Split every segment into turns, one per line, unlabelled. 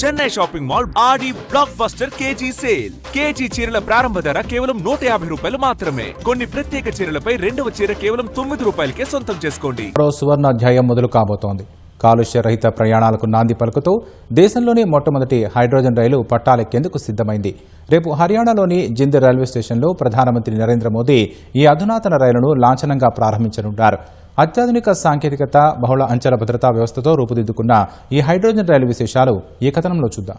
Chennai shopping mall Aadi blockbuster KG sale. KG చీరల ప్రారంభ ధర కేవలం 150 రూపాయలు మాత్రమే. కొన్ని ప్రత్యేక చీరలపై రెండవ చీర కేవలం 9 రూపాయలకే సొంతం చేసుకోండి.
సువర్ణ అధ్యాయం మొదలు కాబోతోంది. కాలుష్య రహిత ప్రయాణాలకు నాంది పలుకుతూ దేశంలోనే మొట్టమొదటి హైడ్రోజన్ రైలు పట్టాలెక్కేందుకు సిద్ధమైంది. రేపు హర్యానాలోని జింద్ రైల్వే స్టేషన్లో ప్రధానమంత్రి నరేంద్ర మోదీ ఈ అధునాతన రైలును లాంఛనంగా ప్రారంభించనున్నారు. అత్యాధునిక సాంకేతికత, బహుళ అంచెల భద్రతా వ్యవస్థతో రూపుదిద్దుకున్న ఈ హైడ్రోజన్ రైలు విశేషాలు ఈ కథనంలో చూద్దాం.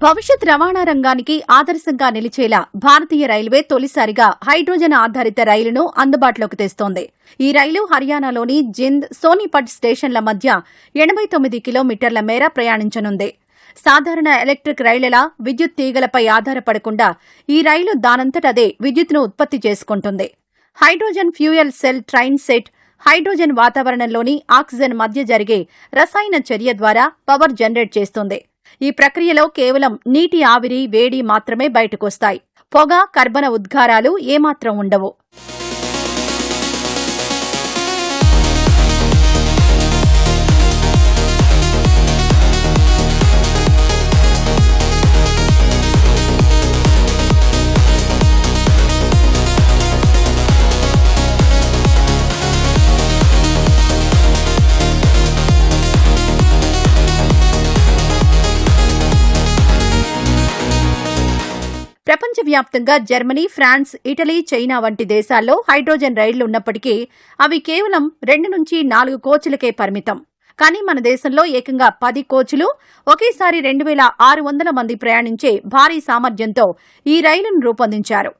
భవిష్యత్ రవాణా రంగానికి ఆదర్శంగా నిలిచేలా భారతీయ రైల్వే తొలిసారిగా హైడ్రోజన్ ఆధారిత రైలును అందుబాటులోకి తెస్తోంది. ఈ రైలు హర్యానాలోని జింద్, సోనిపట్ స్టేషన్ల మధ్య 89 కిలోమీటర్ల మేర ప్రయాణించనుంది. సాధారణ ఎలక్ట్రిక్ రైళ్లలా విద్యుత్ తీగలపై ఆధారపడకుండా ఈ రైలు దానంతటదే విద్యుత్తును ఉత్పత్తి చేసుకుంటుంది. Hydrogen fuel cell train set hydrogen వాతావరణంలోని ఆక్సిజన్ మధ్య జరిగే రసాయన చర్య ద్వారా పవర్ జనరేట్ చేస్తుంది. ఈ ప్రక్రియలో కేవలం నీటి ఆవిరి, వేడి మాత్రమే బయటకొస్తాయి. పొగ, కర్బన ఉద్గారాలు ఏమాత్రం ఉండవు. ప్రపంచవ్యాప్తంగా జర్మనీ, ఫ్రాన్స్, ఇటలీ, చైనా వంటి దేశాల్లో హైడ్రోజన్ రైళ్లు ఉన్నప్పటికీ అవి కేవలం 2 నుంచి 4 కోచ్లకే పరిమితం. కానీ మన దేశంలో ఏకంగా 10 కోచ్లు, ఒకేసారి 2600 మంది ప్రయాణించే భారీ సామర్థ్యంతో ఈ రైలును రూపొందించారు.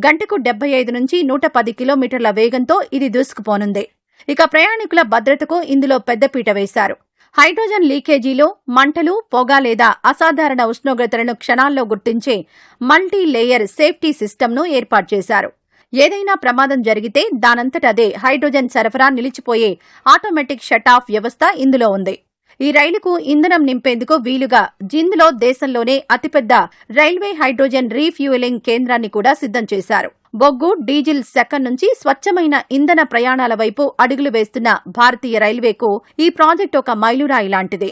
గంటకు 75 నుంచి 110 కిలోమీటర్ల వేగంతో ఇది దూసుకుపోనుంది. ఇక ప్రయాణికుల భద్రతకు ఇందులో పెద్దపీట వేశారు. హైడ్రోజన్ లీకేజీలో మంటలు, పొగ లేదా అసాధారణ ఉష్ణోగ్రతలను క్షణాల్లో గుర్తించే మల్టీ లేయర్ సేఫ్టీ సిస్టమ్ను ఏర్పాటు చేశారు. ఏదైనా ప్రమాదం జరిగితే దానంతటదే హైడ్రోజన్ సరఫరా నిలిచిపోయే ఆటోమేటిక్ షట్ ఆఫ్ వ్యవస్థ ఇందులో ఉంది. ఈ రైలుకు ఇంధనం నింపేందుకు వీలుగా జింద్లో దేశంలోనే అతిపెద్ద రైల్వే హైడ్రోజన్ రీఫ్యూయలింగ్ కేంద్రాన్ని కూడా సిద్ధం చేశారు. బొగ్గు, డీజిల్ సెకన్ నుంచి స్వచ్ఛమైన ఇంధన ప్రయాణాల వైపు అడుగులు వేస్తున్న భారతీయ రైల్వేకు ఈ ప్రాజెక్టు ఒక మైలురాయి లాంటిదే.